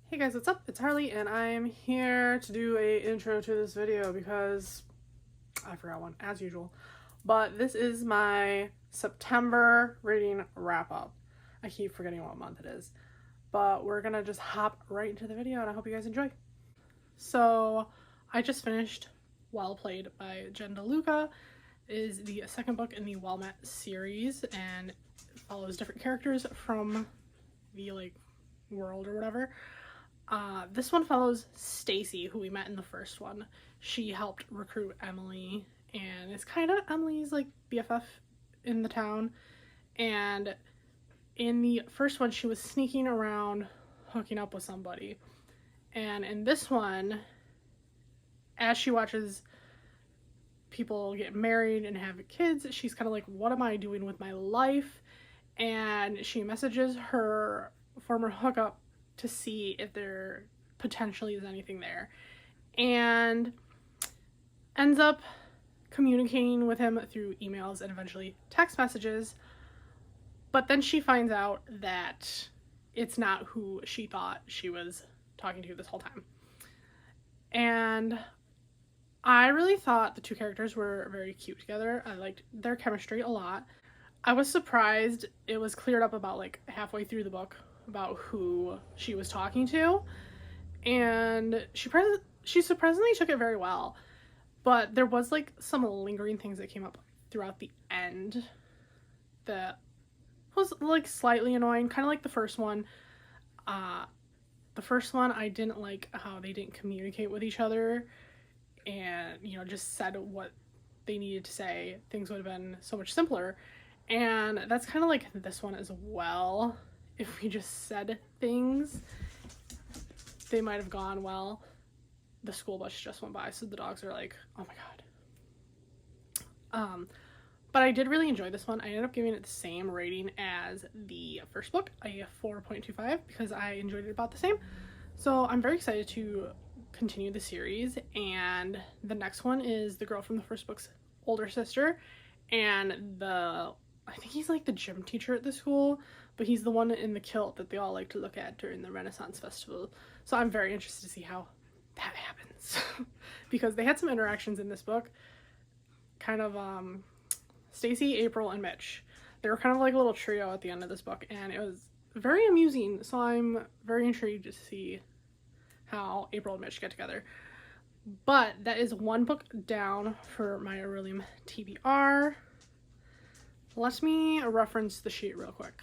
Hey guys, what's up? It's Harley and I'm here to do a intro to this video because I forgot one as usual. But this is my September reading wrap up. I keep forgetting what month it is. But we're gonna just hop right into the video and I hope you guys enjoy. So I just finished Well Played by Jen DeLuca. It is the second book in the Well Met series and it follows different characters from the world or whatever. This one follows Stacy, who we met in the first one. She helped recruit Emily and is kind of Emily's BFF in the town. And in the first one, she was sneaking around hooking up with somebody. And in this one, as she watches people get married and have kids, she's kind of like, what am I doing with my life? And she messages her former hookup to see if there potentially is anything there, and ends up communicating with him through emails and eventually text messages. But then she finds out that it's not who she thought she was talking to this whole time. And I really thought the two characters were very cute together. I liked their chemistry a lot. I was surprised it was cleared up about halfway through the book about who she was talking to, and she surprisingly took it very well, but there was some lingering things that came up throughout the end that was slightly annoying, kind of like the first one. The first one, I didn't like how they didn't communicate with each other and just said what they needed to say. Things would have been so much simpler, and that's kind of like this one as well. If we just said things, they might have gone well. The school bus just went by, so the dogs are like, oh my god. But I did really enjoy this one. I ended up giving it the same rating as the first book, a 4.25, because I enjoyed it about the same. So I'm very excited to continue the series, and the next one is the girl from the first book's older sister, and I think he's the gym teacher at the school, but he's the one in the kilt that they all like to look at during the Renaissance Festival. So I'm very interested to see how that happens. Because they had some interactions in this book. Kind of, Stacy, April, and Mitch. They were kind of like a little trio at the end of this book, and it was very amusing. So I'm very intrigued to see how April and Mitch get together. But that is one book down for my Orilium TBR. Let me reference the sheet real quick.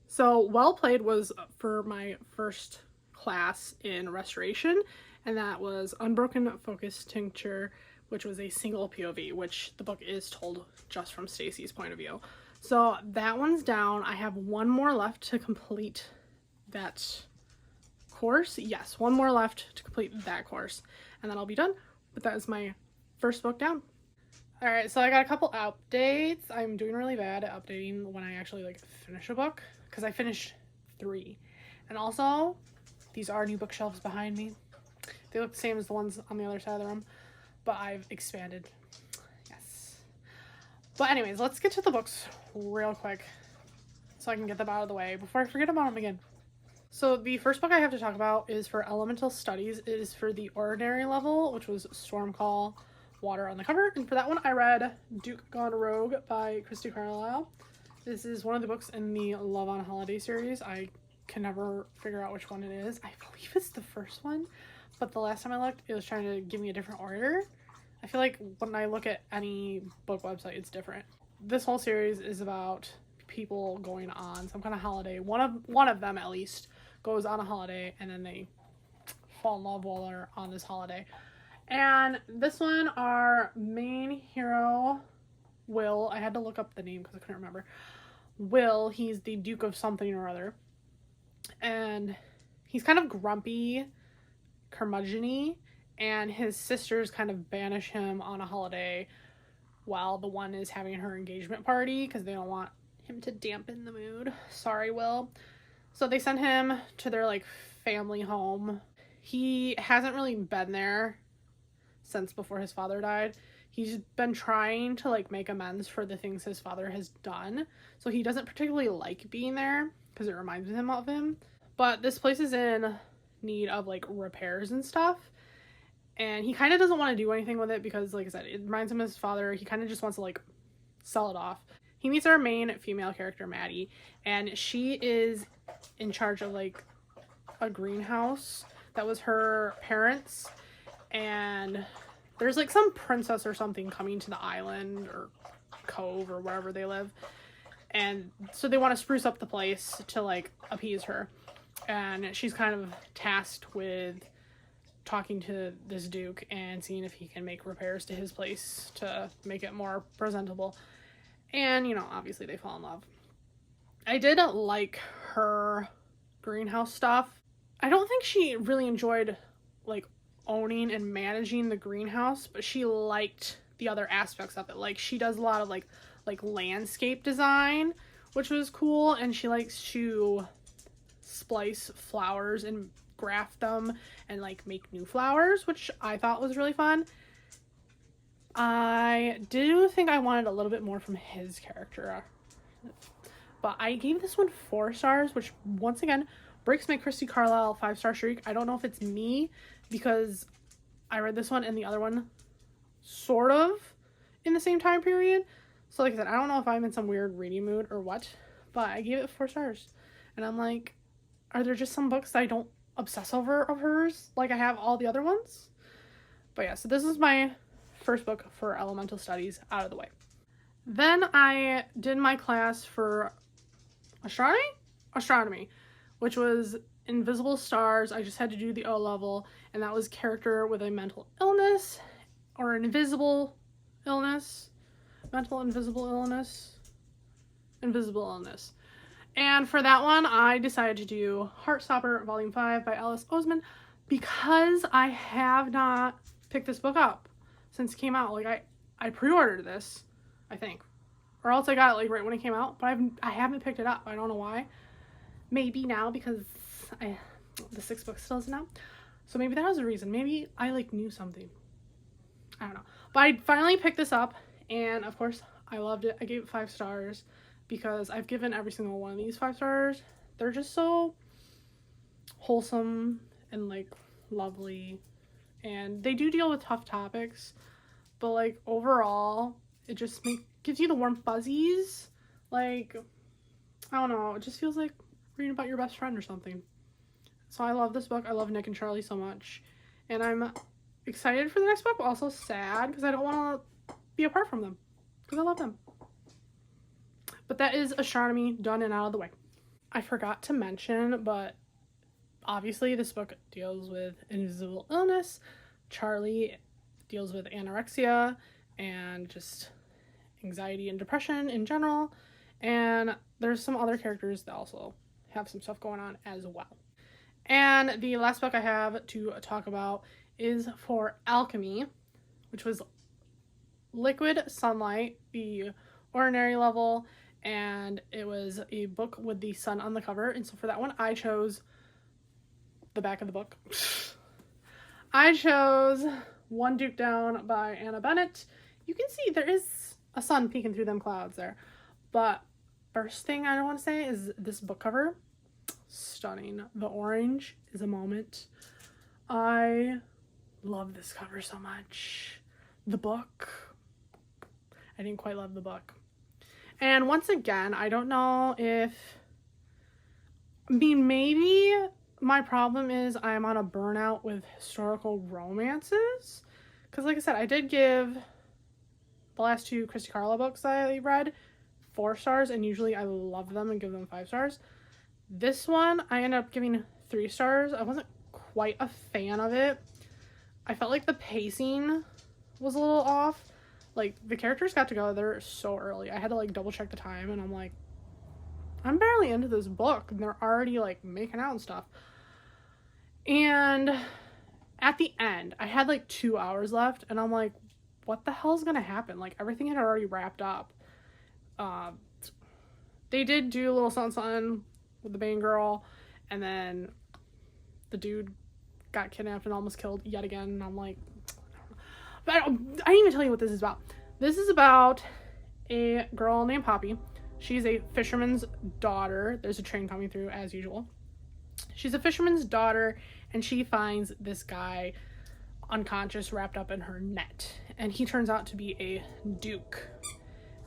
So Well Played was for my first class in restoration, and that was Unbroken Focus Tincture, which was a single POV, which the book is told just from Stacy's point of view. So that one's down. I have one more left to complete that course. Yes, one more left to complete that course, and then I'll be done. But that is my first book down. Alright, so I got a couple updates. I'm doing really bad at updating when I actually finish a book, because I finished 3. And also, these are new bookshelves behind me. They look the same as the ones on the other side of the room, but I've expanded. Yes. But anyways, let's get to the books real quick so I can get them out of the way before I forget about them again. So the first book I have to talk about is for Elemental Studies. It is for the Ordinary level, which was Stormcall, Water on the cover, and for that one I read Duke Gone Rogue by Christy Carlisle. This is one of the books in the Love on Holiday series. I can never figure out which one it is. I believe it's the first one, but the last time I looked it was trying to give me a different order. I feel like when I look at any book website it's different. This whole series is about people going on some kind of holiday. One of them at least goes on a holiday and then they fall in love while they're on this holiday. And this one, our main hero, Will, I had to look up the name because I couldn't remember. Will, he's the Duke of something or other. And he's kind of grumpy, curmudgeon-y, and his sisters kind of banish him on a holiday while the one is having her engagement party because they don't want him to dampen the mood. Sorry, Will. So they send him to their family home. He hasn't really been there since before his father died. He's been trying to make amends for the things his father has done, so he doesn't particularly like being there because it reminds him of him. But this place is in need of like repairs and stuff. And he kind of doesn't want to do anything with it because, like I said, it reminds him of his father. He kind of just wants to like sell it off. He meets our main female character, Maddie, and she is in charge of like a greenhouse that was her parents'. And there's like some princess or something coming to the island or cove or wherever they live. And so they want to spruce up the place to like appease her. And she's kind of tasked with talking to this duke and seeing if he can make repairs to his place to make it more presentable. And, you know, obviously they fall in love. I did like her greenhouse stuff. I don't think she really enjoyed like owning and managing the greenhouse, but she liked the other aspects of it. Like she does a lot of like landscape design, which was cool, and she likes to splice flowers and graft them and like make new flowers, which I thought was really fun. I do think I wanted a little bit more from his character, but I gave this one 4 stars, which once again breaks my Christy Carlisle 5-star streak. I don't know if it's me because I read this one and the other one sort of in the same time period. So like I said, I don't know if I'm in some weird reading mood or what, but I gave it 4 stars. And I'm like, are there just some books that I don't obsess over of hers like I have all the other ones? But yeah, so this is my first book for elemental studies out of the way. Then I did my class for astronomy, which was invisible stars. I just had to do the O level, and that was character with a mental illness or an invisible illness. Invisible illness. And for that one, I decided to do Heartstopper Volume 5 by Alice Oseman because I have not picked this book up since it came out. Like, I pre-ordered this, I think. Or else I got it, like, right when it came out. But I haven't picked it up. I don't know why. Maybe now because the 6th book still isn't out. So maybe that was the reason. Maybe I, like, knew something. I don't know. But I finally picked this up. And, of course, I loved it. I gave it 5 stars because I've given every single one of these 5 stars. They're just so wholesome and, like, lovely. And they do deal with tough topics. But, like, overall, it just gives you the warm fuzzies. Like, I don't know. It just feels like reading about your best friend or something. So I love this book. I love Nick and Charlie so much. And I'm excited for the next book, but also sad because I don't want to be apart from them because I love them. But that is astronomy done and out of the way. I forgot to mention, but obviously this book deals with invisible illness. Charlie deals with anorexia and just anxiety and depression in general. And there's some other characters that also have some stuff going on as well. And the last book I have to talk about is for alchemy, which was Liquid Sunlight, the ordinary level, and it was a book with the sun on the cover. And so for that one, I chose the back of the book. I chose One Duke Down by Anna Bennett. You can see there is a sun peeking through them clouds there. But first thing I want to say is this book cover. Stunning. The orange is a moment. I love this cover so much. The book. I didn't quite love the book. And once again, I don't know if... maybe my problem is I'm on a burnout with historical romances. Because like I said, I did give the last 2 Christy Carlisle books I read 4 stars. And usually I love them and give them 5 stars. This one, I ended up giving 3 stars. I wasn't quite a fan of it. I felt like the pacing was a little off. Like, the characters got together so early. I had to, like, double check the time, and I'm like, I'm barely into this book, and they're already, like, making out and stuff. And at the end, I had, like, 2 hours left, and I'm like, what the hell's gonna happen? Like, everything had already wrapped up. They did do a little something with the Bane girl, and then the dude got kidnapped and almost killed yet again, and I'm like, but I didn't even tell you what this is about. This is about a girl named Poppy. She's a fisherman's daughter. There's a train coming through as usual. She's a fisherman's daughter, and she finds this guy unconscious wrapped up in her net. And he turns out to be a duke.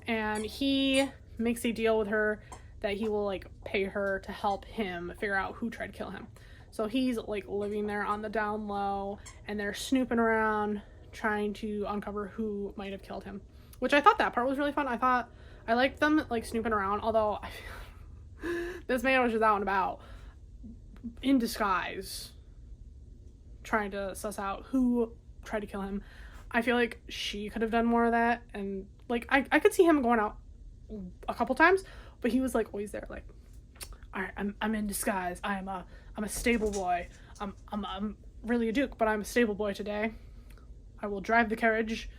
And he makes a deal with her that he will, like, pay her to help him figure out who tried to kill him. So he's, like, living there on the down low, and they're snooping around trying to uncover who might have killed him. Which I thought that part was really fun. I liked them, like, snooping around, although I feel this man was just out and about in disguise trying to suss out who tried to kill him. I feel like she could have done more of that, and, like, I could see him going out a couple times, but he was, like, always there, like, all right, I'm in disguise. I'm a stable boy. I'm really a duke, but I'm a stable boy today. I will drive the carriage.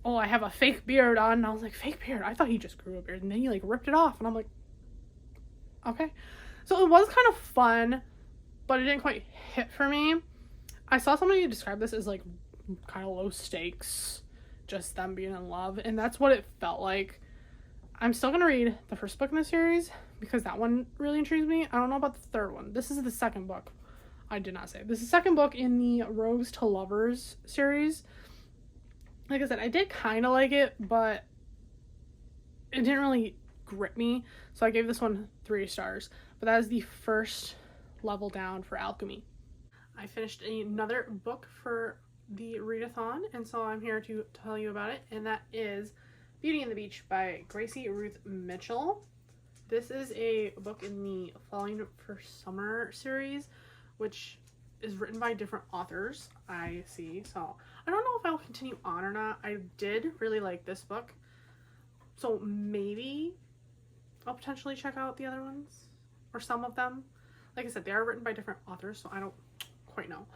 Oh, I have a fake beard on. And I was like, fake beard? I thought he just grew a beard, and then he, like, ripped it off, and I'm like, okay. So it was kind of fun, but it didn't quite hit for me. I saw somebody describe this as, like, kind of low stakes, just them being in love, and that's what it felt like. I'm still gonna read the first book in the series because that one really intrigues me. I don't know about the third one. This is the second book. I did not say. This is the second book in the Rogues to Lovers series. Like I said, I did kind of like it, but it didn't really grip me, so I gave this one 3 stars. But that is the first level down for alchemy. I finished another book for the readathon, and so I'm here to tell you about it, and that is Beauty and the Beach by Gracie Ruth Mitchell. This is a book in the Falling for Summer series, which is written by different authors, I see. So I don't know if I'll continue on or not. I did really like this book, so maybe I'll potentially check out the other ones, or some of them. Like I said, they are written by different authors, so I don't quite know.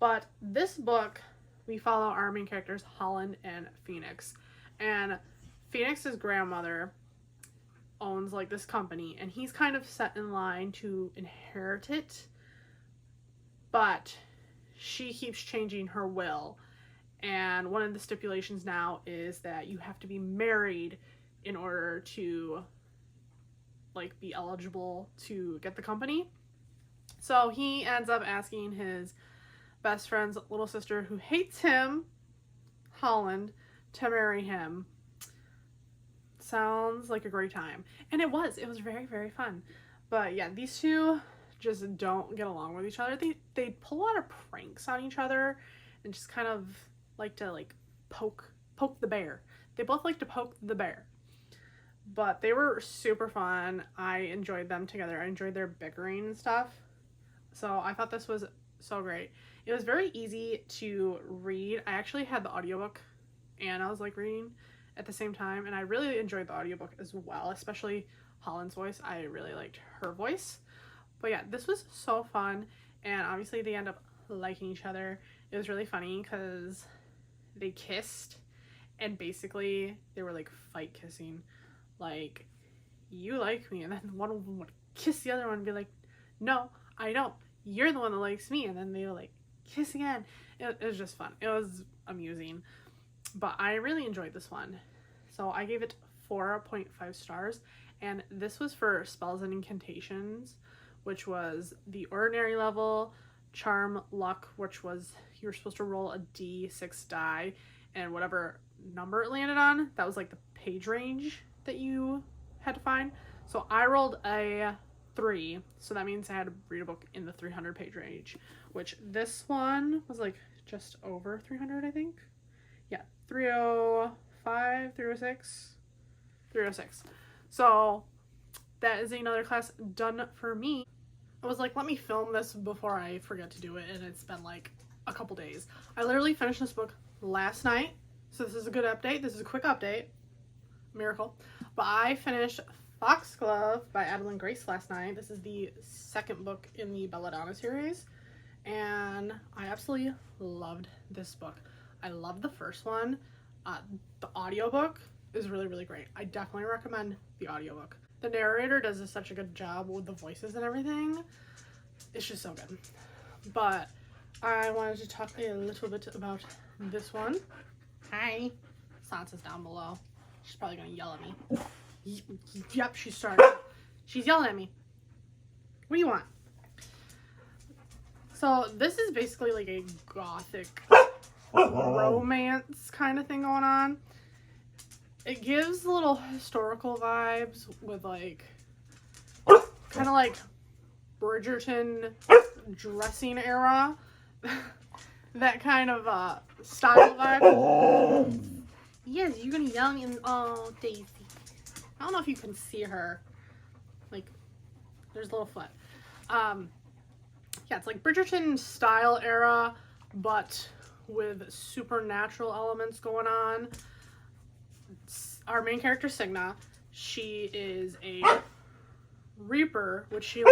But this book, we follow our main characters, Holland and Phoenix. And Phoenix's grandmother owns, like, this company, and he's kind of set in line to inherit it, but she keeps changing her will, and one of the stipulations now is that you have to be married in order to, like, be eligible to get the company. So he ends up asking his best friend's little sister, who hates him, Holland, to marry him. Sounds like a great time. And it was very, very fun. But yeah, these two just don't get along with each other. They pull a lot of pranks on each other and just kind of like to, like, poke the bear. They both like to poke the bear. But they were super fun. I enjoyed them together. I enjoyed their bickering and stuff. So I thought this was so great. It was very easy to read. I actually had the audiobook and I was, like, reading at the same time, and I really enjoyed the audiobook as well, especially Holland's voice. I really liked her voice. But yeah, this was so fun, and obviously they end up liking each other. It was really funny because they kissed, and basically they were, like, fight kissing. Like, you like me, and then one of them would kiss the other one and be like, no, I don't. You're the one that likes me. And then they would, like, kiss again. It was just fun. It was amusing. But I really enjoyed this one. So I gave it 4.5 stars. And this was for spells and incantations, which was the ordinary level, charm, luck, which was you were supposed to roll a d6 die, and whatever number it landed on, that was, like, the page range that you had to find. So I rolled a 3, so that means I had to read a book in the 300 page range, which this one was, like, just over 300, I think. Yeah, 305, 306, 306. So that is another class done for me. I was like, let me film this before I forget to do it, and it's been, like, a couple days. I literally finished this book last night, so this is a good update. This is a quick update. Miracle. But I finished Foxglove by Adeline Grace last night. This is the second book in the Belladonna series, and I absolutely loved this book. I loved the first one. The audiobook is really, really great. I definitely recommend the audiobook. The narrator does such a good job with the voices and everything. It's just so good. But I wanted to talk a little bit about this one. Hi. Sansa's down below. She's probably gonna yell at me. Yep, she started. She's yelling at me. What do you want? So this is basically like a gothic romance kind of thing going on. It gives little historical vibes with like kind of like Bridgerton dressing era. That kind of style vibe. Yes, you're gonna yell and oh, Daisy. I don't know if you can see her. Like, there's a little foot. Yeah, it's like Bridgerton style era, but with supernatural elements going on. Our main character, Signa, she is a reaper, which she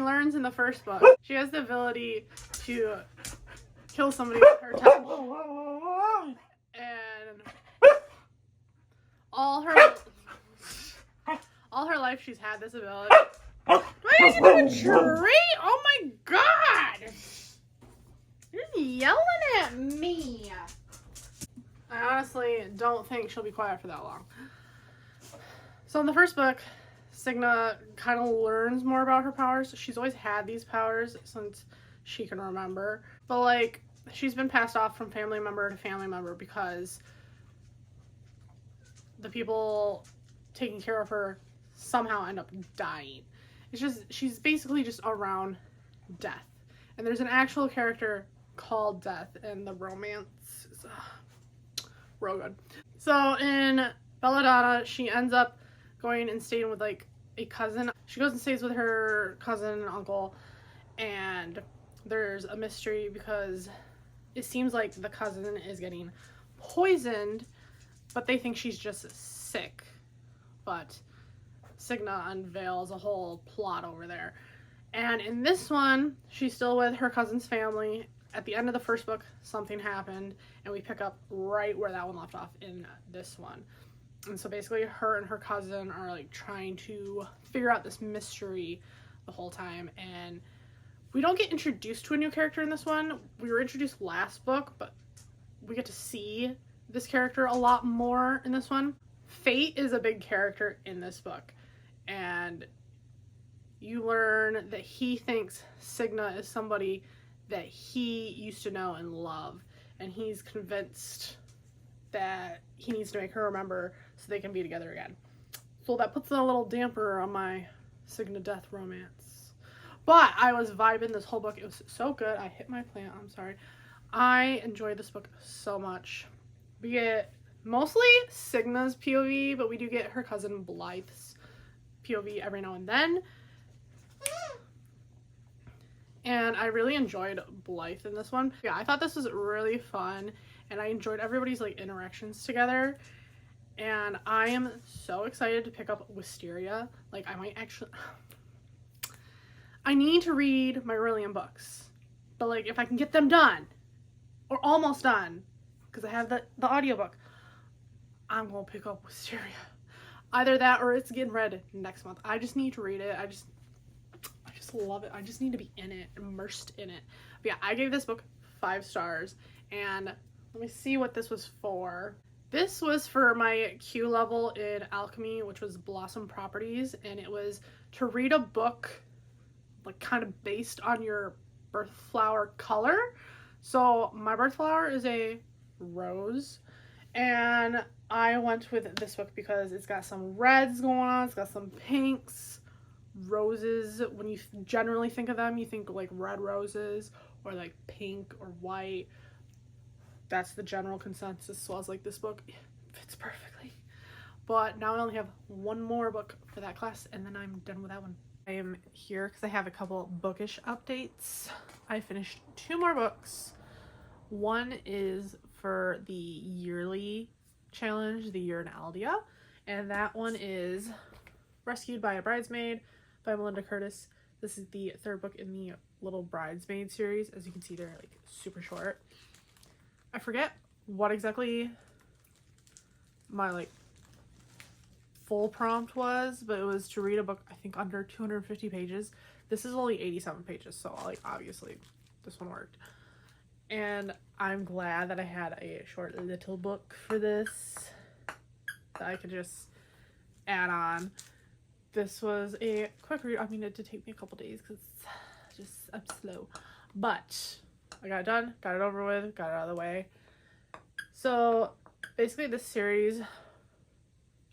learns in the first book. She has the ability to kill somebody with her touch. And all her life she's had this ability. Do I get a treat? Oh my god! You're yelling at me. I honestly don't think she'll be quiet for that long. So in the first book, Signa kind of learns more about her powers. She's always had these powers since she can remember. But like, she's been passed off from family member to family member because the people taking care of her somehow end up dying. It's just, she's basically just around death. And there's an actual character called Death, and the romance is real good. So in Belladonna, she ends up going and staying with like a cousin. She goes and stays with her cousin and uncle, and there's a mystery because it seems like the cousin is getting poisoned, but they think she's just sick. But Signa unveils a whole plot over there. And in this one, she's still with her cousin's family. At the end of the first book, something happened, and we pick up right where that one left off in this one. And so basically her and her cousin are like trying to figure out this mystery the whole time. And we don't get introduced to a new character in this one. We were introduced last book, but we get to see this character a lot more in this one. Fate is a big character in this book, and you learn that he thinks Signa is somebody that he used to know and love, and he's convinced that he needs to make her remember so they can be together again. So that puts a little damper on my Signa death romance. But I was vibing this whole book. It was so good. I hit my plant. I'm sorry. I enjoyed this book so much. We get mostly Signa's POV, but we do get her cousin Blythe's POV every now and then. And I really enjoyed Blythe in this one. Yeah, I thought this was really fun, and I enjoyed everybody's like interactions together. And I am so excited to pick up Wisteria. Like, I might actually... I need to read my Orilium books. But like, if I can get them done, or almost done, because I have the audiobook, I'm gonna pick up Wisteria. Either that or it's getting read next month. I just need to read it. I just love it. I just need to be in it, immersed in it. But yeah, I gave this book 5 stars, and let me see what this was for. This was for my Q level in alchemy, which was Blossom Properties, and it was to read a book like kind of based on your birth flower color. So my birth flower is a rose, and I went with this book because it's got some reds going on, it's got some pinks. Roses, when you generally think of them, you think like red roses or like pink or white. That's the general consensus. So I was like, this book fits perfectly. But now I only have one more book for that class, and then I'm done with that one. I am here because I have a couple bookish updates. I finished 2 more books. One is for the yearly challenge, the year in Aldea, and that one is Rescued by a Bridesmaid by Melinda Curtis. This is the 3rd book in the Little Bridesmaid series. As you can see, they're like super short. I forget what exactly my like full prompt was, but it was to read a book I think under 250 pages. This is only 87 pages, so like obviously this one worked. And I'm glad that I had a short little book for this that I could just add on. This was a quick read. I mean, it did take me a couple days because I'm slow. But I got it done, got it over with, got it out of the way. So basically this series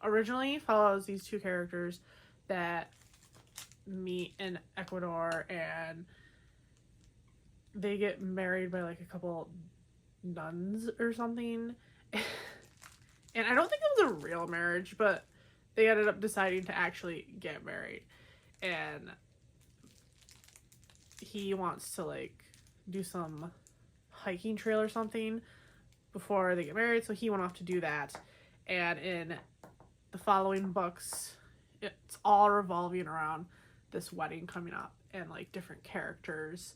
originally follows these two characters that meet in Ecuador, and they get married by like a couple nuns or something. And I don't think it was a real marriage, but they ended up deciding to actually get married. And he wants to like do some hiking trail or something before they get married, so he went off to do that. And in the following books, it's all revolving around this wedding coming up and like different characters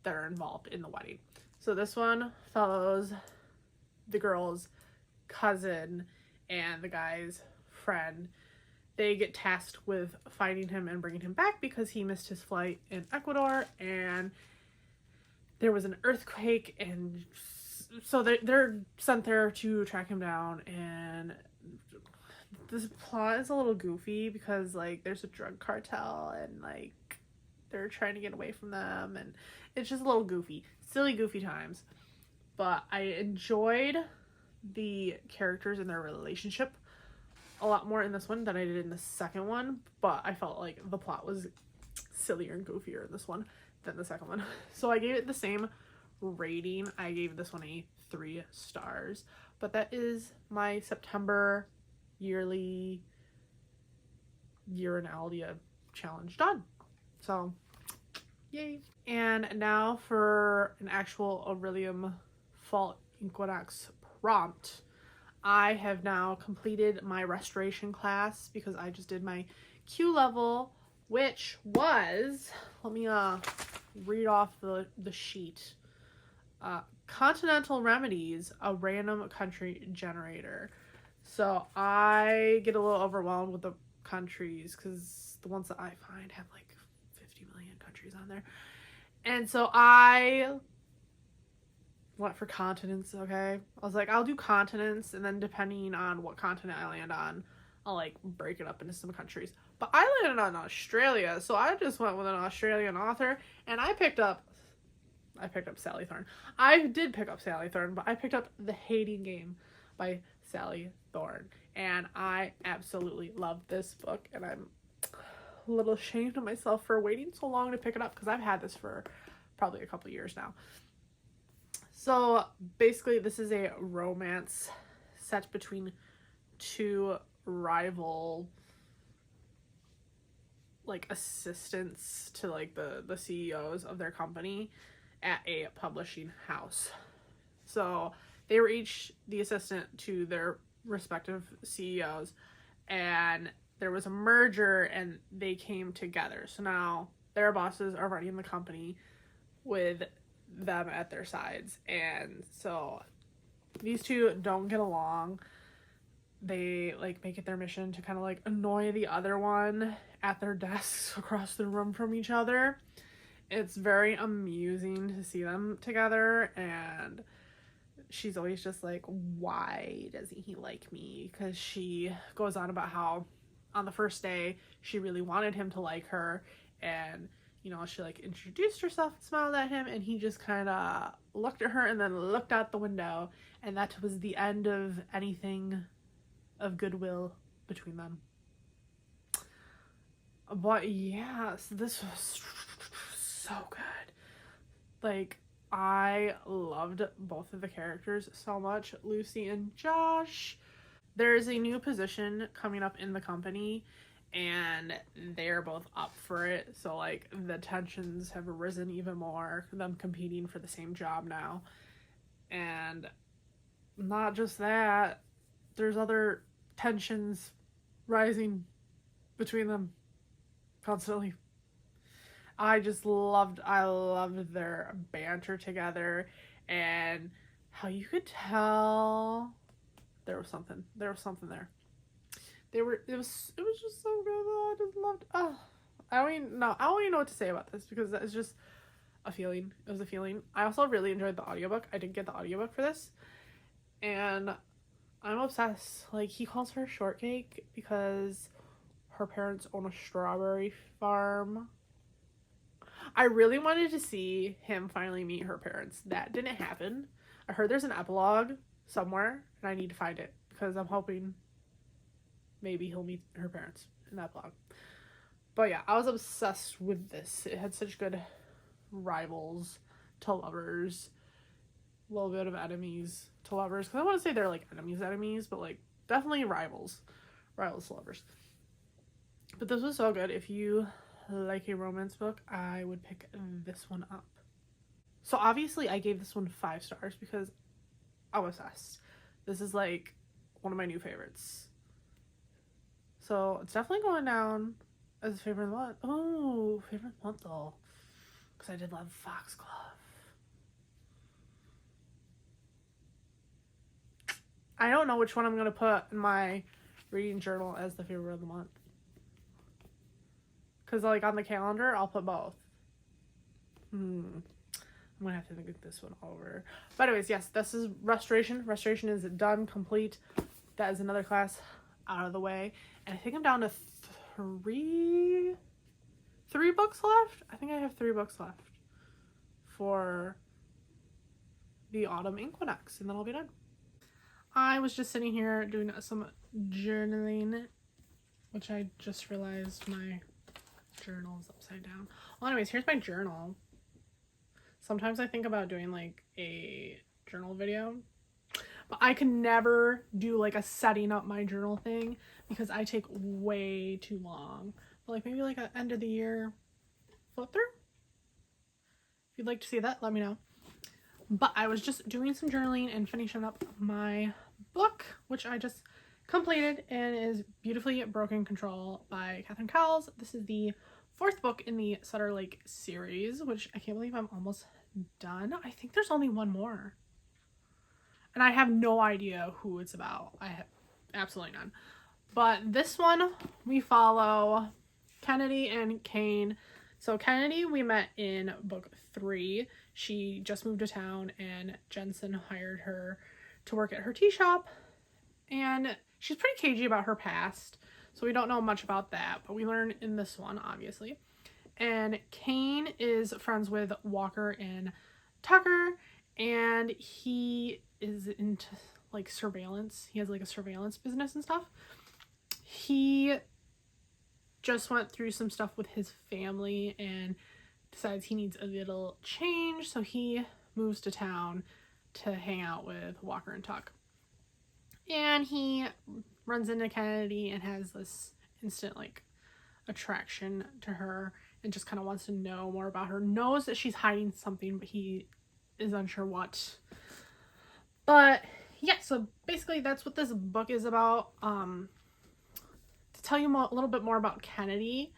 that are involved in the wedding. So this one follows the girl's cousin and the guy's friend. They get tasked with finding him and bringing him back because he missed his flight in Ecuador, and there was an earthquake, and so they're sent there to track him down. And this plot is a little goofy because like there's a drug cartel and like they're trying to get away from them, and it's just a little goofy, silly goofy times. But I enjoyed the characters and their relationship a lot more in this one than I did in the second one, but I felt like the plot was sillier and goofier in this one than the second one. So I gave it the same rating. I gave this one a 3 stars, but that is my September yearly Urinalia challenge done. So yay. And now for an actual Orilium Fall Equinox prompt. I have now completed my restoration class because I just did my Q level, which was, let me read off the sheet. Continental Remedies, a random country generator. So I get a little overwhelmed with the countries because the ones that I find have like 50 million countries on there. And so I went for continents, okay? I was like, I'll do continents, and then depending on what continent I land on, I'll like break it up into some countries. But I landed on Australia, so I just went with an Australian author, and I picked up Sally Thorne. I did pick up Sally Thorne, but I picked up The Hating Game by Sally Thorne, and I absolutely love this book, and I'm a little ashamed of myself for waiting so long to pick it up because I've had this for probably a couple years now. So basically this is a romance set between two rival like assistants to like the CEOs of their company at a publishing house. So they were each the assistant to their respective CEOs, and there was a merger and they came together. So now their bosses are running the company with them at their sides, and so these two don't get along. They like make it their mission to kind of like annoy the other one at their desks across the room from each other. It's very amusing to see them together, and she's always just like, why doesn't he like me? Because she goes on about how on the first day she really wanted him to like her, and you know, she like introduced herself and smiled at him, and he just kind of looked at her and then looked out the window, and that was the end of anything of goodwill between them. But yeah, so this was so good. Like, I loved both of the characters so much, Lucy and Josh. There's a new position coming up in the company, and they're both up for it, so like the tensions have risen even more, them competing for the same job now. And not just that, there's other tensions rising between them constantly. I loved their banter together, and how you could tell there was something there. It was just so good. I just loved. I don't even know what to say about this because it's just a feeling. It was a feeling. I also really enjoyed the audiobook. I did get the audiobook for this, and I'm obsessed. Like, he calls her Shortcake because her parents own a strawberry farm. I really wanted to see him finally meet her parents. That didn't happen. I heard there's an epilogue somewhere, and I need to find it because I'm hoping maybe he'll meet her parents in that epilogue. But yeah, I was obsessed with this. It had such good rivals to lovers, a little bit of enemies to lovers. Because I want to say they're like enemies, but like definitely rivals to lovers. But this was so good. If you like a romance book, I would pick this one up. So obviously I gave this one 5 stars because I'm obsessed. This is like one of my new favorites. So it's definitely going down as a favorite month. Oh, favorite month though. Because I did love Foxglove. I don't know which one I'm going to put in my reading journal as the favorite of the month. Because like on the calendar, I'll put both. I'm going to have to think this one over. But anyways, yes, this is Restoration. Restoration is done, complete. That is another class out of the way. And I think I'm down to 3 books left. I think I have 3 books left for the autumn equinox, and then I'll be done. I was just sitting here doing some journaling, which I just realized my journal is upside down. Well, anyways, here's my journal. Sometimes I think about doing like a journal video, but I can never do like a setting up my journal thing because I take way too long. But like maybe like an end of the year flip through. If you'd like to see that, let me know. But I was just doing some journaling and finishing up my book, which I just completed, and is Beautifully Broken Control by Catherine Cowles. This is the 4th book in the Sutter Lake series, which I can't believe I'm almost done. I think there's only one more. And I have no idea who it's about. I have absolutely none. But this one, we follow Kennedy and Kane. So Kennedy, we met in book 3. She just moved to town and Jensen hired her to work at her tea shop. And she's pretty cagey about her past. So we don't know much about that, but we learn in this one, obviously. And Kane is friends with Walker and Tucker, and he is into like surveillance. He has like a surveillance business and stuff. He just went through some stuff with his family and decides he needs a little change, so he moves to town to hang out with Walker and Tuck. And he runs into Kennedy and has this instant like attraction to her and just kind of wants to know more about her. Knows that she's hiding something, but he is unsure what. But yeah, so basically that's what this book is about. To tell you a little bit more about Kennedy,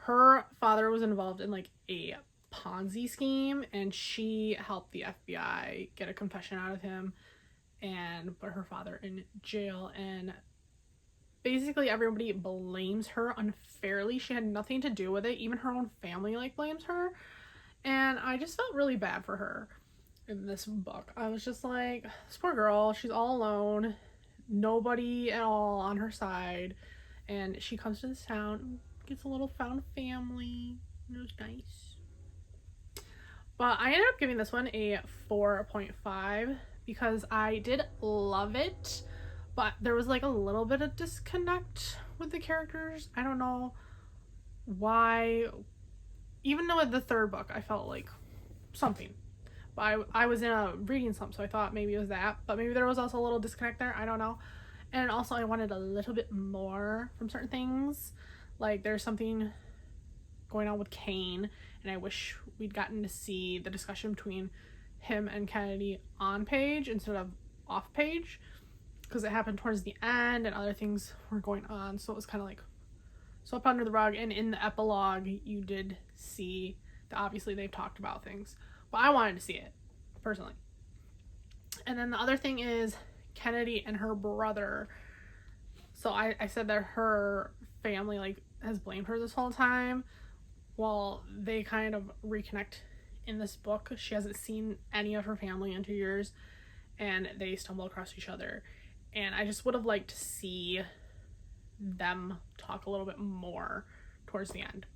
her father was involved in like a Ponzi scheme, and she helped the FBI get a confession out of him and put her father in jail. And basically everybody blames her unfairly. She had nothing to do with it. Even her own family like blames her. And I just felt really bad for her in this book. I was just like, this poor girl, she's all alone, nobody at all on her side, and she comes to this town, gets a little found family. It was nice. But I ended up giving this one a 4.5 because I did love it, but there was like a little bit of disconnect with the characters. I don't know why. Even though with the 3rd book I felt like something, but I was in a reading slump, so I thought maybe it was that, but maybe there was also a little disconnect there. I don't know. And also I wanted a little bit more from certain things. Like there's something going on with Kane, and I wish we'd gotten to see the discussion between him and Kennedy on page instead of off page, because it happened towards the end and other things were going on, so it was kind of like swept under the rug. And in the epilogue you did see that obviously they've talked about things, but I wanted to see it personally. And then the other thing is Kennedy and her brother. So I said that her family like has blamed her this whole time. Well, they kind of reconnect in this book. She hasn't seen any of her family in 2 years, and they stumble across each other. And I just would have liked to see them talk a little bit more towards the end.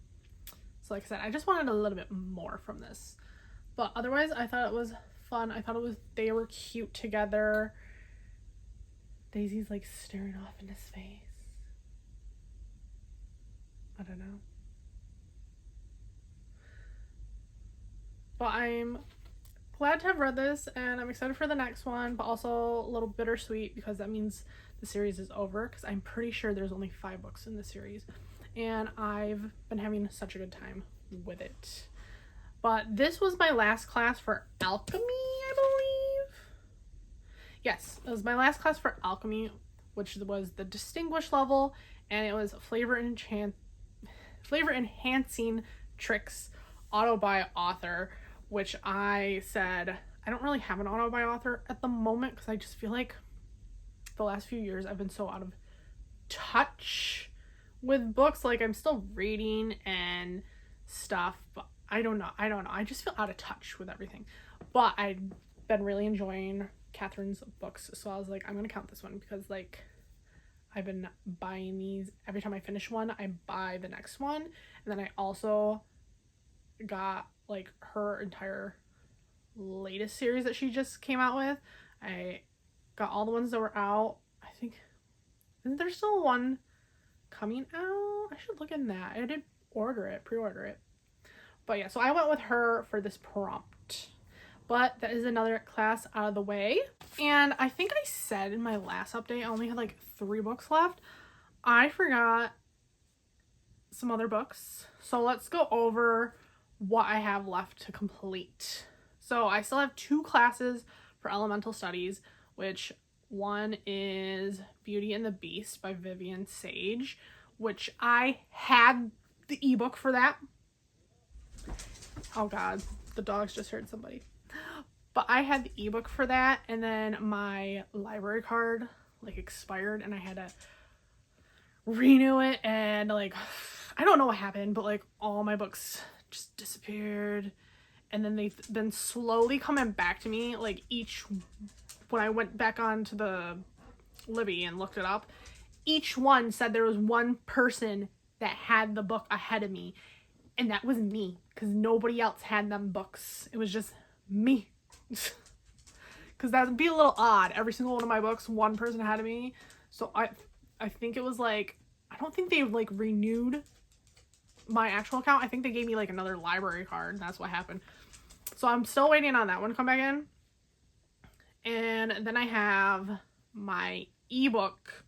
So like I said, I just wanted a little bit more from this. But otherwise, I thought it was fun. I thought they were cute together. Daisy's like staring off in his face. I don't know. But I'm glad to have read this, and I'm excited for the next one, but also a little bittersweet because that means the series is over, because I'm pretty sure there's only 5 books in the series, and I've been having such a good time with it. But this was my last class for alchemy, I believe. Yes, it was my last class for alchemy, which was the distinguished level, and it was flavor enhancing tricks auto by author, which I said I don't really have an auto by author at the moment because I just feel like the last few years I've been so out of touch with books. Like, I'm still reading and stuff, but I don't know. I just feel out of touch with everything. But I've been really enjoying Catherine's books, so I was like, I'm gonna count this one because like I've been buying these every time I finish one. I buy the next one, and then I also got like her entire latest series that she just came out with. I got all the ones that were out. I think, isn't there still one coming out? I should look in that. I did pre-order it. But yeah, so I went with her for this prompt. But that is another class out of the way. And I think I said in my last update I only had like 3 books left. I forgot some other books. So let's go over what I have left to complete. So I still have 2 classes for elemental studies, which one is Beauty and the Beast by Vivian Sage, which I had the ebook for that. Oh god, the dogs just heard somebody. But I had the ebook for that, and then my library card like expired and I had to renew it, and like I don't know what happened, but like all my books just disappeared, and then they've been slowly coming back to me. Like when I went back onto the Libby and looked it up, each one said there was one person that had the book ahead of me, and that was me, because nobody else had them books. It was just me. Because that would be a little odd. Every single one of my books, one person ahead of me. So I think it was like, I don't think they like renewed my actual account. I think they gave me like another library card. That's what happened. So I'm still waiting on that one to come back in. And then I have my ebook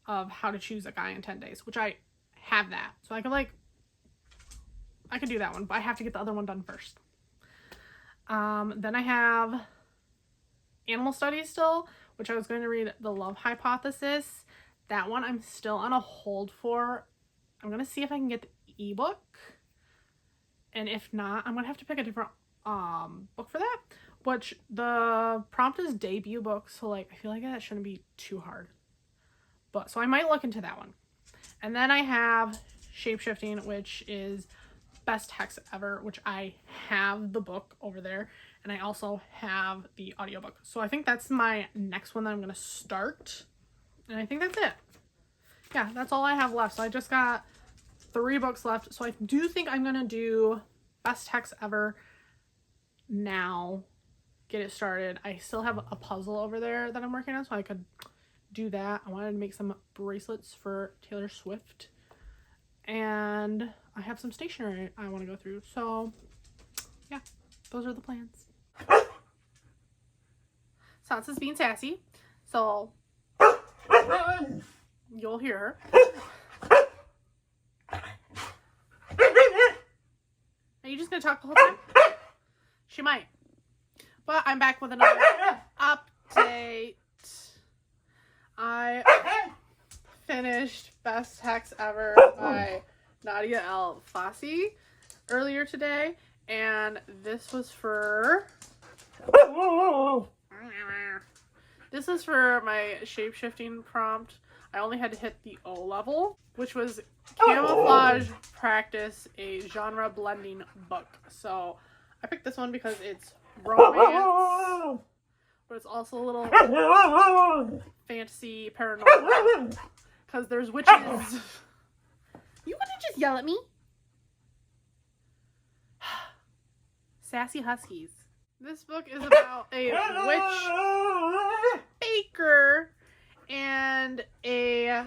of How to Choose a Guy in 10 Days, which I have that. So I could do that one, but I have to get the other one done first. Then I have Animal Studies still, which I was going to read The Love Hypothesis. That one I'm still on a hold for. I'm going to see if I can get the ebook. And if not, I'm going to have to pick a different book for that. Which the prompt is debut book, so like I feel like that shouldn't be too hard. But so I might look into that one. And then I have Shapeshifting, which is Best Hex Ever, which I have the book over there, and I also have the audiobook. So I think that's my next one that I'm going to start, and I think that's it. Yeah, that's all I have left. So I just got 3 books left, so I do think I'm going to do Best Hex Ever now, get it started. I still have a puzzle over there that I'm working on, so I could do that. I wanted to make some bracelets for Taylor Swift, and I have some stationery I want to go through. So yeah, those are the plans. Sansa's being sassy, so you'll hear her. Are you just gonna talk the whole time? She might. But I'm back with another update. I finished Best Hex Ever by Nadia L. Fossey earlier today, and this was for my shape-shifting prompt. I only had to hit the O level, which was Camouflage Practice, a genre blending book. So I picked this one because it's romance, but it's also a little fantasy paranormal, because there's witches. You gonna just yell at me? Sassy Huskies. This book is about a witch baker and a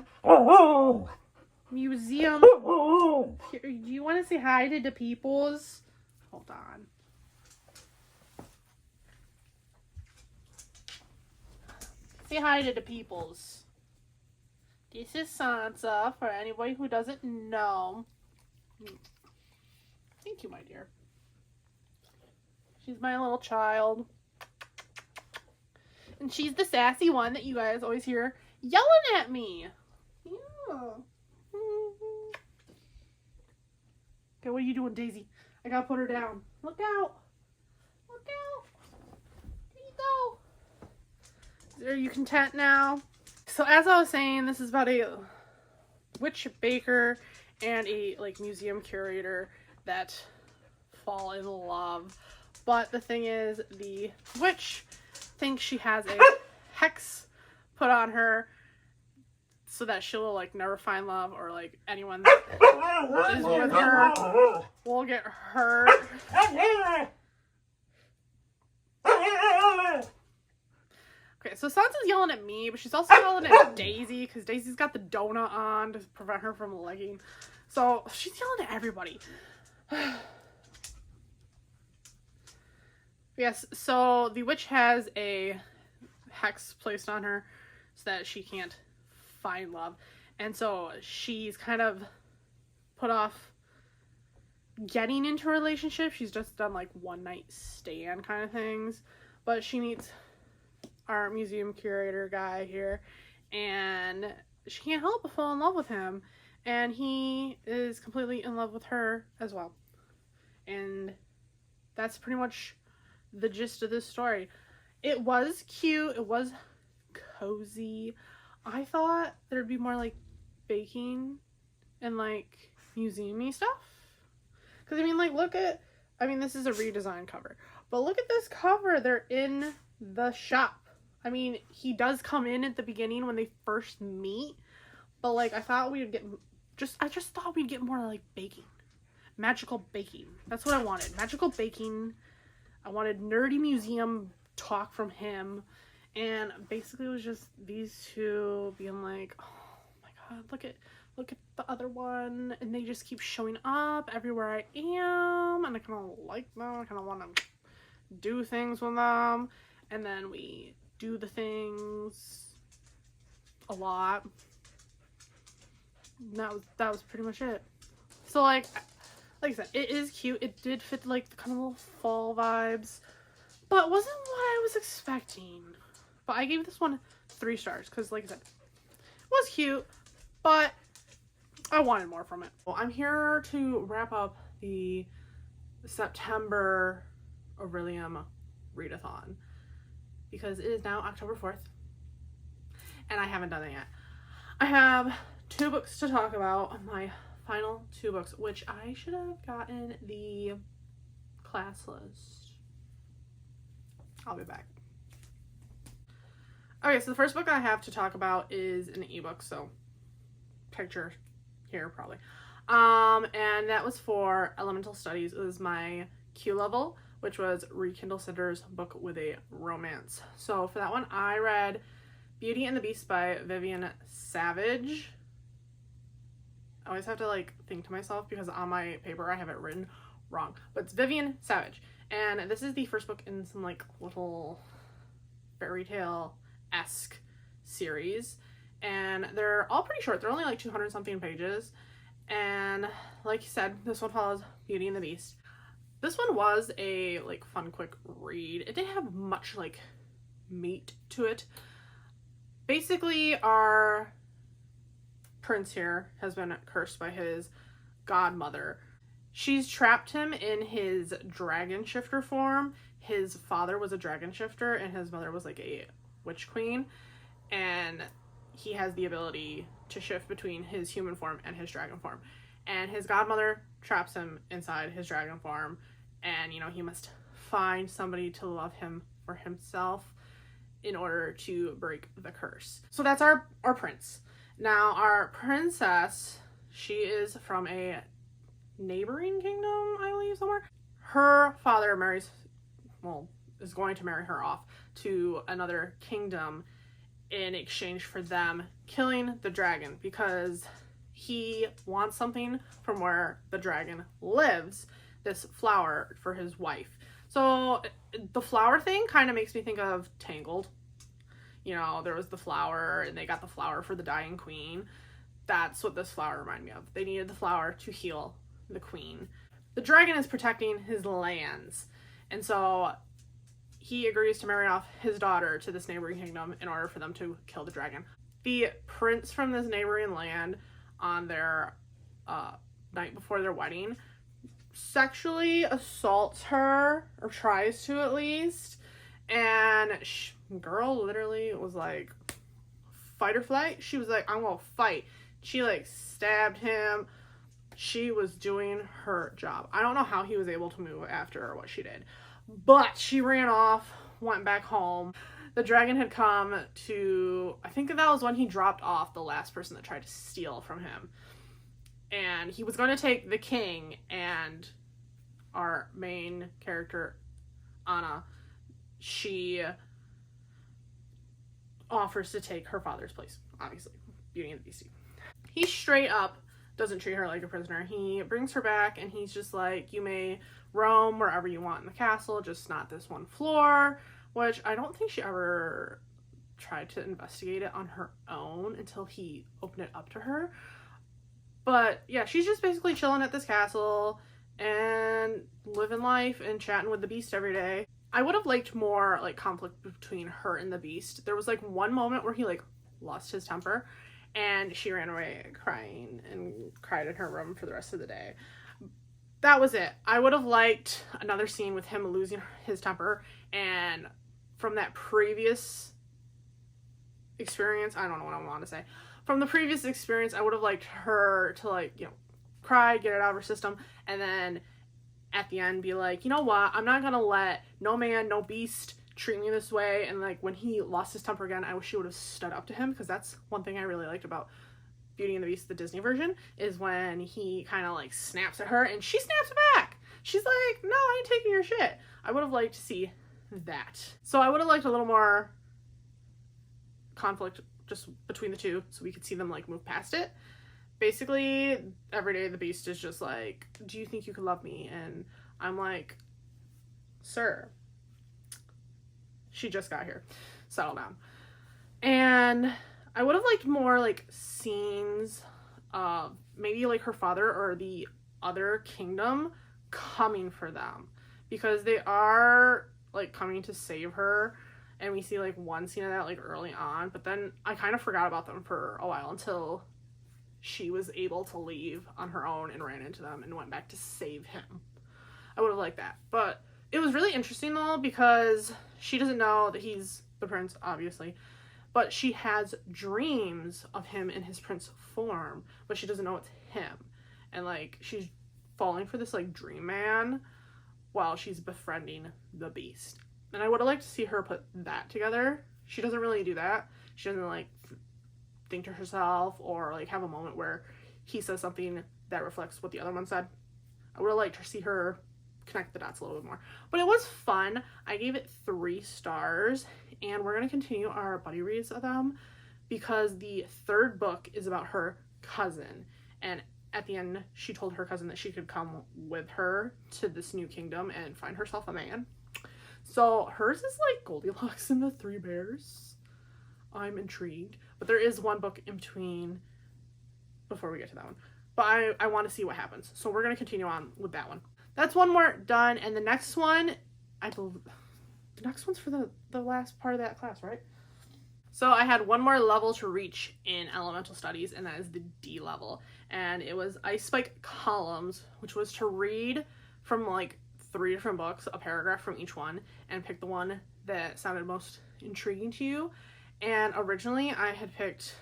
museum. Do you want to say hi to the peoples? Hold on. Say hi to the peoples. This is Sansa, for anybody who doesn't know. Thank you, my dear. She's my little child. And she's the sassy one that you guys always hear yelling at me. Yeah. Okay, what are you doing, Daisy? I gotta put her down. Look out. Look out. There you go. Are you content now? So as I was saying, this is about a witch baker and a museum curator that fall in love. But the thing is, the witch thinks she has a hex put on her so that she'll never find love, or anyone that is with her will get hurt. Okay, so Sansa's yelling at me, but she's also yelling at Daisy because Daisy's got the donut on to prevent her from legging. So she's yelling at everybody. Yes, so the witch has a hex placed on her so that she can't find love. And so she's kind of put off getting into a relationship. She's just done one night stand kind of things. But she meets our museum curator guy here, and she can't help but fall in love with him. And he is completely in love with her as well. And that's pretty much the gist of this story. It was cute. It was cozy. I thought there'd be more baking and museum-y stuff. Because look at, this is a redesigned cover. But look at this cover. They're in the shop. He does come in at the beginning when they first meet. But I thought we'd get I just thought we'd get more baking. Magical baking. That's what I wanted. Magical baking. I wanted nerdy museum talk from him. And basically it was just these two being like, oh my god, look at the other one. And they just keep showing up everywhere I am. And I kind of like them. I kind of want to do things with them. And then we do the things a lot. And that was pretty much it. So like I said, it is cute. It did fit the kind of little fall vibes, but wasn't what I was expecting. But I gave this one 3 stars because, like I said, it was cute, but I wanted more from it. Well, I'm here to wrap up the September Orilium readathon because it is now October 4th and I haven't done it yet. I have 2 books to talk about, my final 2 books, which I should have gotten the class list. I'll be back. Okay, so the first book I have to talk about is an ebook, so picture here probably. And that was for Elemental Studies. It was my Q level, which was Rekindle Cinder's book with a romance. So for that one, I read Beauty and the Beast by Vivian Savage. I always have to think to myself because on my paper I have it written wrong, but it's Vivian Savage. And this is the first book in some little fairy tale-esque series. And they're all pretty short. They're only 200 something pages. And like you said, this one follows Beauty and the Beast. This one was a fun quick read. It didn't have much meat to it. Basically, our prince here has been cursed by his godmother. She's trapped him in his dragon shifter form. His father was a dragon shifter and his mother was a witch queen, and he has the ability to shift between his human form and his dragon form. And his godmother traps him inside his dragon form, and he must find somebody to love him for himself in order to break the curse. So that's our prince. Now our princess, she is from a neighboring kingdom, I believe, somewhere. her father is going to marry her off to another kingdom in exchange for them killing the dragon, because he wants something from where the dragon lives, this flower, for his wife. So the flower thing kind of makes me think of Tangled. You know, there was the flower, and they got the flower for the dying queen. That's what this flower reminded me of. They needed the flower to heal the queen. The dragon is protecting his lands, and so he agrees to marry off his daughter to this neighboring kingdom in order for them to kill the dragon. The prince from this neighboring land, on their night before their wedding, sexually assaults her, or tries to at least, and girl literally was like, fight or flight. She was like, I'm gonna fight. She like stabbed him. She was doing her job. I don't know how he was able to move after or what she did, but she ran off, went back home. The dragon had come to, I think that was when he dropped off the last person that tried to steal from him. And he was going to take the king, and our main character, Anna, she offers to take her father's place, obviously. Beauty and the Beast. He straight up doesn't treat her like a prisoner. He brings her back, and he's just like, you may roam wherever you want in the castle, just not this one floor, which I don't think she ever tried to investigate it on her own until he opened it up to her. But yeah, she's just basically chilling at this castle and living life and chatting with the Beast every day. I would have liked more like conflict between her and the Beast. There was like one moment where he like lost his temper, and she ran away crying and cried in her room for the rest of the day. That was it. I would have liked another scene with him losing his temper, and from that previous experience, I don't know what I want to say. From the previous experience, I would have liked her to like, you know, cry, get it out of her system, and then at the end be like, you know what, I'm not gonna let no man, no beast treat me this way. And like when he lost his temper again, I wish she would have stood up to him, because that's one thing I really liked about Beauty and the Beast, the Disney version, is when he kind of like snaps at her and she snaps back. She's like, no, I ain't taking your shit. I would have liked to see that. So I would have liked a little more conflict just between the two, so we could see them like move past it. Basically, every day the Beast is just like, do you think you could love me? And I'm like, sir, she just got here. Settle down. And I would have liked more like scenes of maybe like her father or the other kingdom coming for them, because they are like coming to save her, and we see like one scene of that like early on, but then I kind of forgot about them for a while until she was able to leave on her own and ran into them and went back to save him. I would have liked that. But it was really interesting though, because she doesn't know that he's the prince, obviously, but she has dreams of him in his prince form, but she doesn't know it's him. And like she's falling for this like dream man while she's befriending the Beast. And I would have liked to see her put that together. She doesn't really do that. She doesn't like think to herself or like have a moment where he says something that reflects what the other one said. I would have liked to see her connect the dots a little bit more. But it was fun. I gave it 3 stars, and we're going to continue our buddy reads of them, because the 3rd book is about her cousin, and at the end she told her cousin that she could come with her to this new kingdom and find herself a man. So hers is like Goldilocks and the 3 Bears. I'm intrigued, but there is one book in between before we get to that one. But I want to see what happens. So we're going to continue on with that one. That's one more done, and the next one, I believe, the next one's for the last part of that class, right? So I had one more level to reach in elemental studies, and that is the D level. And it was Ice Spike Columns, which was to read from like 3 different books, a paragraph from each one, and pick the one that sounded most intriguing to you. And originally I had picked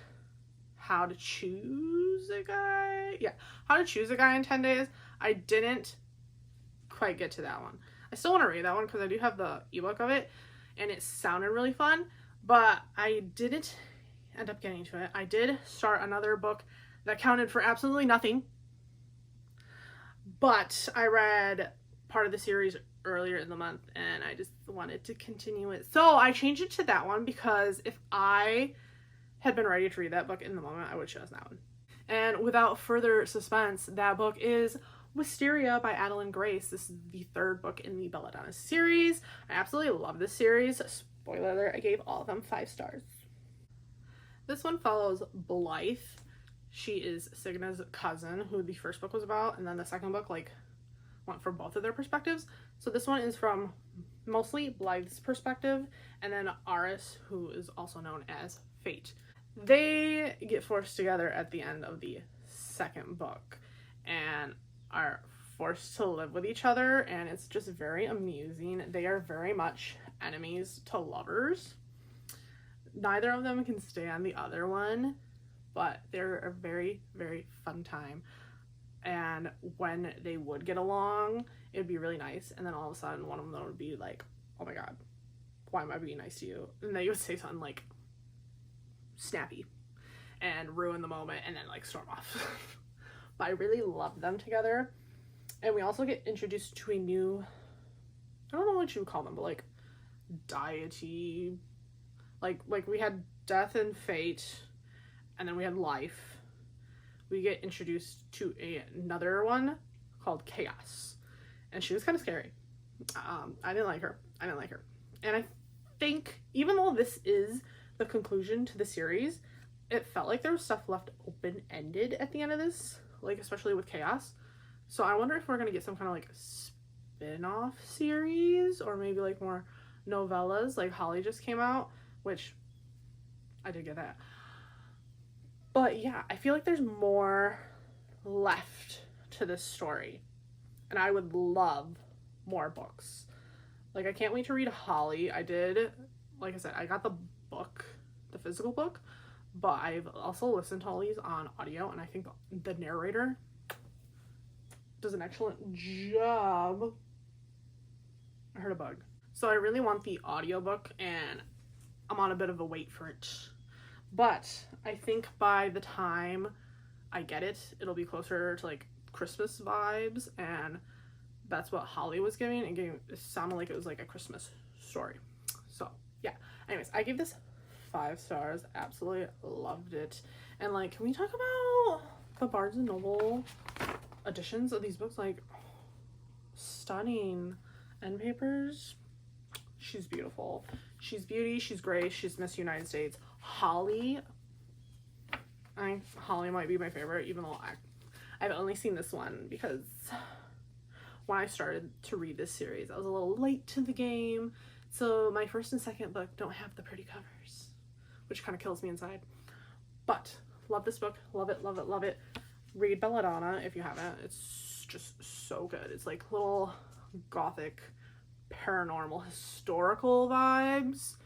How to Choose a Guy. Yeah, How to Choose a Guy in 10 Days. I didn't quite get to that one. I still want to read that one because I do have the ebook of it, and it sounded really fun, but I didn't end up getting to it. I did start another book that counted for absolutely nothing, but I read part of the series earlier in the month, and I just wanted to continue it. So I changed it to that one because if I had been ready to read that book in the moment, I would have chosen that one. And without further suspense, that book is Wisteria by Adeline Grace. This is the third book in the Belladonna series. I absolutely love this series. Spoiler alert, I gave all of them 5 stars. This one follows Blythe. She is Cigna's cousin, who the first book was about, and then the second book like went from both of their perspectives. So this one is from mostly Blythe's perspective, and then Auryn, who is also known as Fate. They get forced together at the end of the second book and are forced to live with each other, and it's just very amusing. They are very much enemies to lovers. Neither of them can stand the other one, but they're a very, very fun time. And when they would get along, it'd be really nice, and then all of a sudden one of them would be like, oh my god, why am I being nice to you? And they would say something like snappy and ruin the moment and then like storm off. But I really love them together. And we also get introduced to a new, I don't know what you would call them, but like deity, like we had death and fate, and then we had life. We get introduced to another one called Chaos, and she was kind of scary. I didn't like her. And I think even though this is the conclusion to the series, it felt like there was stuff left open-ended at the end of this, like especially with Chaos. So I wonder if we're gonna get some kind of like spin-off series, or maybe like more novellas like Holly just came out, which I did get that. But yeah, I feel like there's more left to this story, and I would love more books. Like, I can't wait to read Holly. I did, like I said, I got the book, the physical book, but I've also listened to all these on audio, and I think the narrator does an excellent job. I heard a bug. So I really want the audiobook, and I'm on a bit of a wait for it. But I think by the time I get it, it'll be closer to like Christmas vibes, and that's what Holly was giving. It sounded like it was like a Christmas story. So yeah. Anyways, I gave this 5 stars. Absolutely loved it. And like, can we talk about the Barnes and Noble editions of these books? Like, stunning end papers. She's beautiful. She's beauty. She's grace. She's Miss United States. Holly might be my favorite, even though I've only seen this one because when I started to read this series, I was a little late to the game, so my first and second book don't have the pretty covers, which kind of kills me inside. But love this book. Love it, love it, love it. Read Belladonna if you haven't. It's just so good. It's like little gothic, paranormal, historical vibes,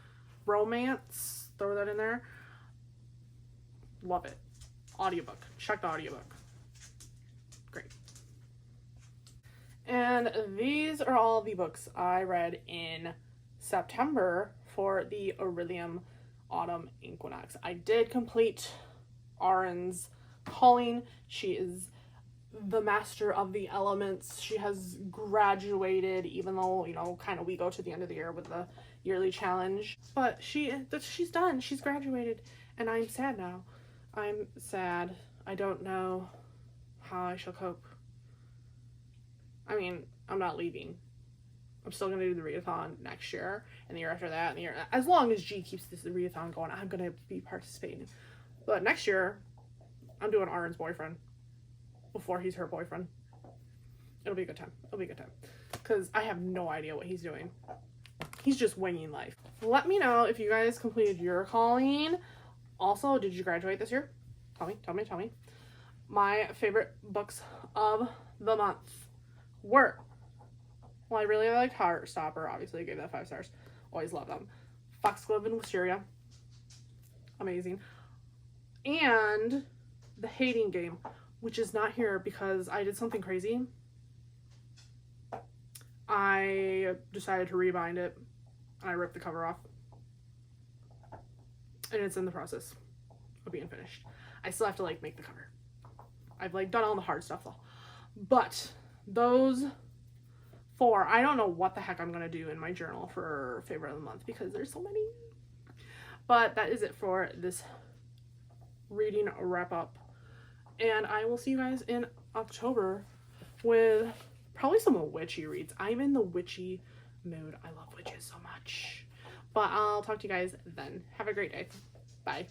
romance. Throw that in there. Love it. Audiobook. Check the audiobook. Great. And these are all the books I read in September for the Orilium Autumn Equinox. I did complete Auryn's calling. She is the master of the elements. She has graduated, even though, you know, kind of we go to the end of the year with the yearly challenge. But she's done. She's graduated. And I'm sad now. I'm sad. I don't know how I shall cope. I mean, I'm not leaving. I'm still going to do the readathon next year, and the year after that, and the year, as long as G keeps this readathon going, I'm going to be participating. But next year, I'm doing Auryn's boyfriend before he's her boyfriend. It'll be a good time. It'll be a good time. Because I have no idea what he's doing. He's just winging life. Let me know if you guys completed your calling. Also, did you graduate this year? Tell me. My favorite books of the month were, well, I really liked Heartstopper. Obviously, I gave that 5 stars. Always love them. Foxglove and Wisteria. Amazing. And The Hating Game, which is not here because I did something crazy. I decided to rebind it, and I ripped the cover off. And it's in the process of being finished. I still have to, like, make the cover. I've, like, done all the hard stuff, though. But those 4. I don't know what the heck I'm going to do in my journal for favorite of the month because there's so many. But that is it for this reading wrap up. And I will see you guys in October with probably some witchy reads. I'm in the witchy mood. I love witches so much. But I'll talk to you guys then. Have a great day. Bye.